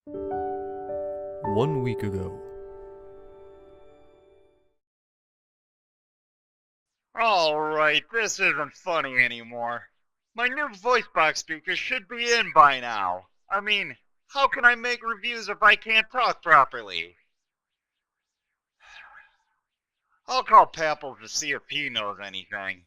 1 week ago. Alright, this isn't funny anymore. My new voice box speaker should be in by now. I mean, how can I make reviews if I can't talk properly? I'll call Papplz to see if he knows anything.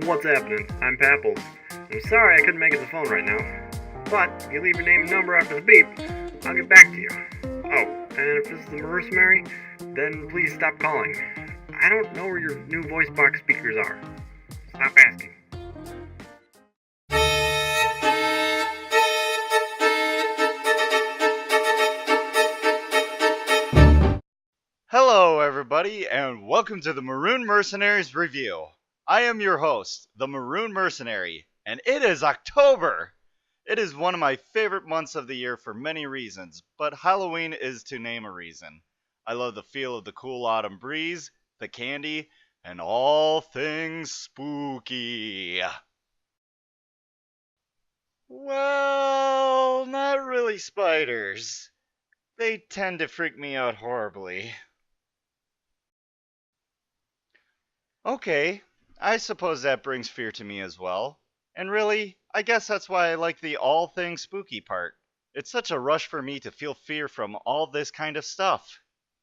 What's happening? I'm Papplz. I'm sorry I couldn't make it to the phone right now. But if you leave your name and number after the beep, I'll get back to you. Oh, and if this is the Maroon Mercenary, then please stop calling. I don't know where your new voice box speakers are. Stop asking. Hello, everybody, and welcome to the Maroon Mercenaries review. I am your host, the Maroon Mercenary, and it is October! It is one of my favorite months of the year for many reasons, but Halloween is to name a reason. I love the feel of the cool autumn breeze, the candy, and all things spooky. Well, not really spiders. They tend to freak me out horribly. Okay, I suppose that brings fear to me as well. And really, I guess that's why I like the all things spooky part. It's such a rush for me to feel fear from all this kind of stuff.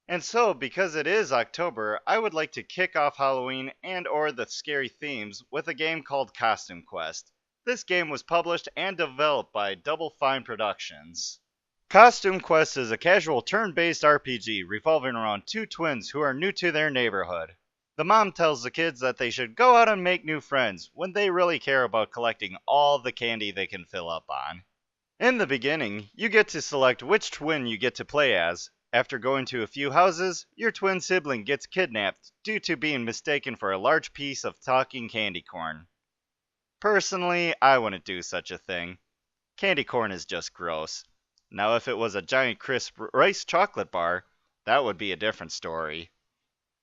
And so, because it is October, I would like to kick off Halloween and or the scary themes with a game called Costume Quest. This game was published and developed by Double Fine Productions. Costume Quest is a casual turn-based RPG revolving around two twins who are new to their neighborhood. The mom tells the kids that they should go out and make new friends when they really care about collecting all the candy they can fill up on. In the beginning, you get to select which twin you get to play as. After going to a few houses, your twin sibling gets kidnapped due to being mistaken for a large piece of talking candy corn. Personally, I wouldn't do such a thing. Candy corn is just gross. Now if it was a giant crisp rice chocolate bar, that would be a different story.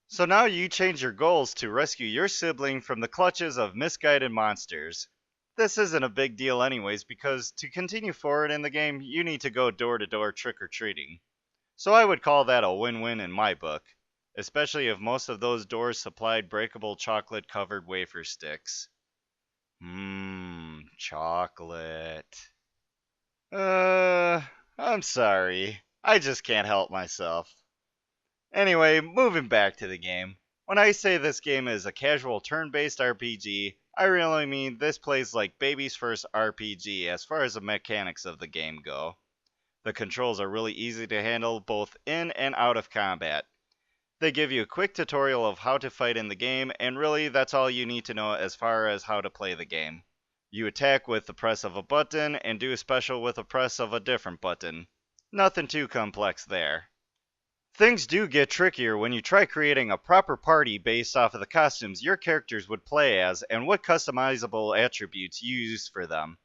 So now you change your goals to rescue your sibling from the clutches of misguided monsters. This isn't a big deal anyways because to continue forward in the game, you need to go door to door trick-or-treating. So I would call that a win-win in my book, especially if most of those doors supplied breakable chocolate-covered wafer sticks. Chocolate. I'm sorry. I just can't help myself. Anyway, moving back to the game. When I say this game is a casual turn-based RPG, I really mean this plays like baby's first RPG as far as the mechanics of the game go. The controls are really easy to handle both in and out of combat. They give you a quick tutorial of how to fight in the game, and really that's all you need to know as far as how to play the game. You attack with the press of a button and do a special with the press of a different button. Nothing too complex there. Things do get trickier when you try creating a proper party based off of the costumes your characters would play as and what customizable attributes you use for them.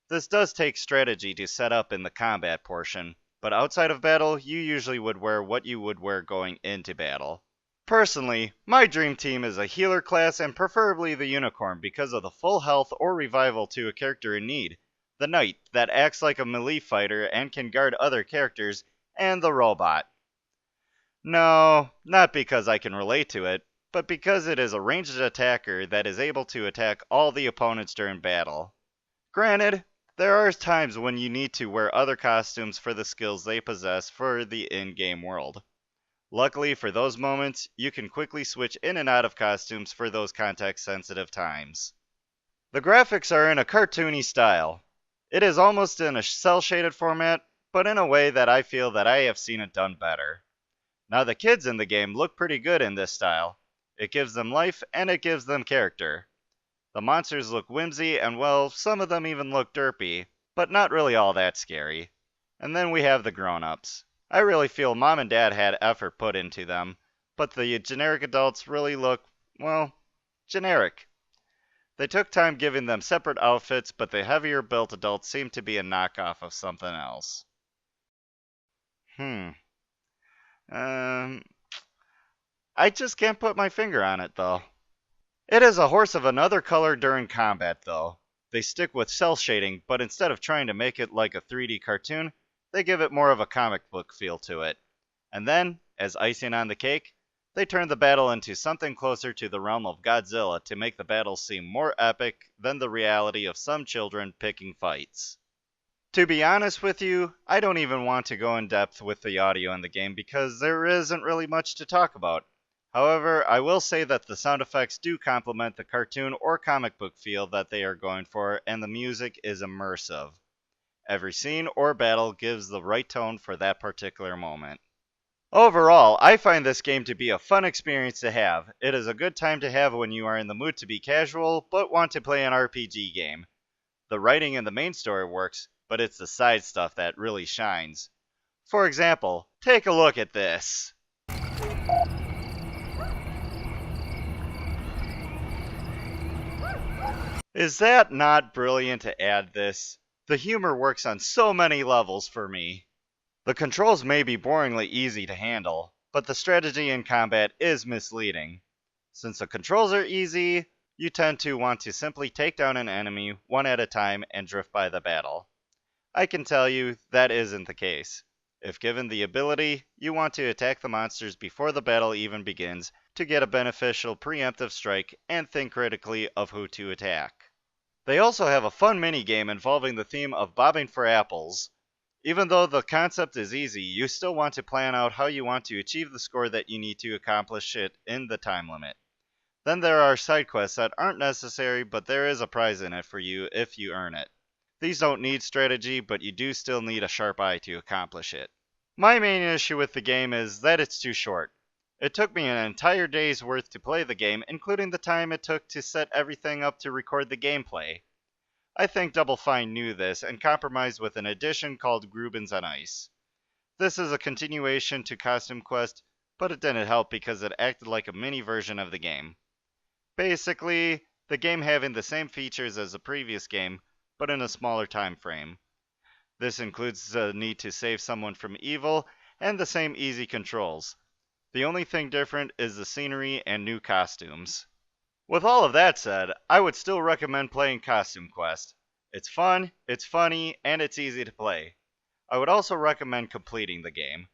This does take strategy to set up in the combat portion, but outside of battle, you usually would wear what you would wear going into battle. Personally, my dream team is a healer class and preferably the unicorn because of the full health or revival to a character in need, the knight that acts like a melee fighter and can guard other characters, and the robot. No, not because I can relate to it, but because it is a ranged attacker that is able to attack all the opponents during battle. Granted, there are times when you need to wear other costumes for the skills they possess for the in-game world. Luckily for those moments, you can quickly switch in and out of costumes for those context-sensitive times. The graphics are in a cartoony style. It is almost in a cel-shaded format, but in a way that I feel that I have seen it done better. Now the kids in the game look pretty good in this style. It gives them life and it gives them character. The monsters look whimsy and well, some of them even look derpy, but not really all that scary. And then we have the grown-ups. I really feel mom and dad had effort put into them, but the generic adults really look, well, generic. They took time giving them separate outfits, but the heavier built adults seem to be a knockoff of something else. Um, I just can't put my finger on it, though. It is a horse of another color during combat, though. They stick with cell shading, but instead of trying to make it like a 3D cartoon, they give it more of a comic book feel to it. And then, as icing on the cake, they turn the battle into something closer to the realm of Godzilla to make the battles seem more epic than the reality of some children picking fights. To be honest with you, I don't even want to go in depth with the audio in the game because there isn't really much to talk about. However, I will say that the sound effects do complement the cartoon or comic book feel that they are going for, and the music is immersive. Every scene or battle gives the right tone for that particular moment. Overall, I find this game to be a fun experience to have. It is a good time to have when you are in the mood to be casual, but want to play an RPG game. The writing in the main story works, but it's the side stuff that really shines. For example, take a look at this. Is that not brilliant to add this? The humor works on so many levels for me. The controls may be boringly easy to handle, but the strategy in combat is misleading. Since the controls are easy, you tend to want to simply take down an enemy one at a time and drift by the battle. I can tell you that isn't the case. If given the ability, you want to attack the monsters before the battle even begins to get a beneficial preemptive strike and think critically of who to attack. They also have a fun mini-game involving the theme of bobbing for apples. Even though the concept is easy, you still want to plan out how you want to achieve the score that you need to accomplish it in the time limit. Then there are side quests that aren't necessary, but there is a prize in it for you if you earn it. These don't need strategy, but you do still need a sharp eye to accomplish it. My main issue with the game is that it's too short. It took me an entire day's worth to play the game, including the time it took to set everything up to record the gameplay. I think Double Fine knew this and compromised with an addition called Grubens on Ice. This is a continuation to Costume Quest, but it didn't help because it acted like a mini version of the game. Basically, the game having the same features as the previous game, but in a smaller time frame. This includes the need to save someone from evil and the same easy controls. The only thing different is the scenery and new costumes. With all of that said, I would still recommend playing Costume Quest. It's fun, it's funny, and it's easy to play. I would also recommend completing the game.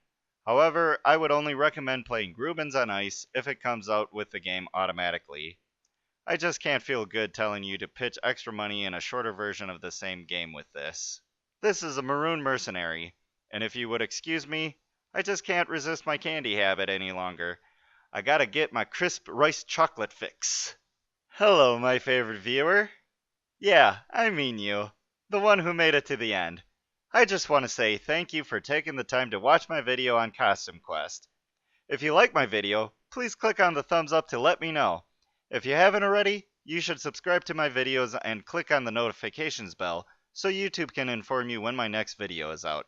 However, I would only recommend playing Grubens on Ice if it comes out with the game automatically. I just can't feel good telling you to pitch extra money in a shorter version of the same game with this. This is a Maroon Mercenary, and if you would excuse me, I just can't resist my candy habit any longer. I gotta get my crisp rice chocolate fix. Hello, my favorite viewer. Yeah, I mean you. The one who made it to the end. I just want to say thank you for taking the time to watch my video on Costume Quest. If you like my video, please click on the thumbs up to let me know. If you haven't already, you should subscribe to my videos and click on the notifications bell so YouTube can inform you when my next video is out.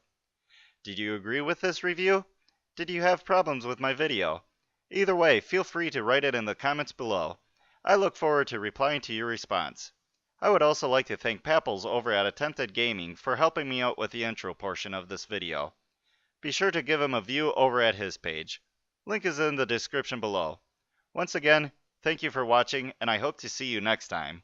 Did you agree with this review? Did you have problems with my video? Either way, feel free to write it in the comments below. I look forward to replying to your response. I would also like to thank Papplz over at Attempted Gaming for helping me out with the intro portion of this video. Be sure to give him a view over at his page. Link is in the description below. Once again, thank you for watching, and I hope to see you next time.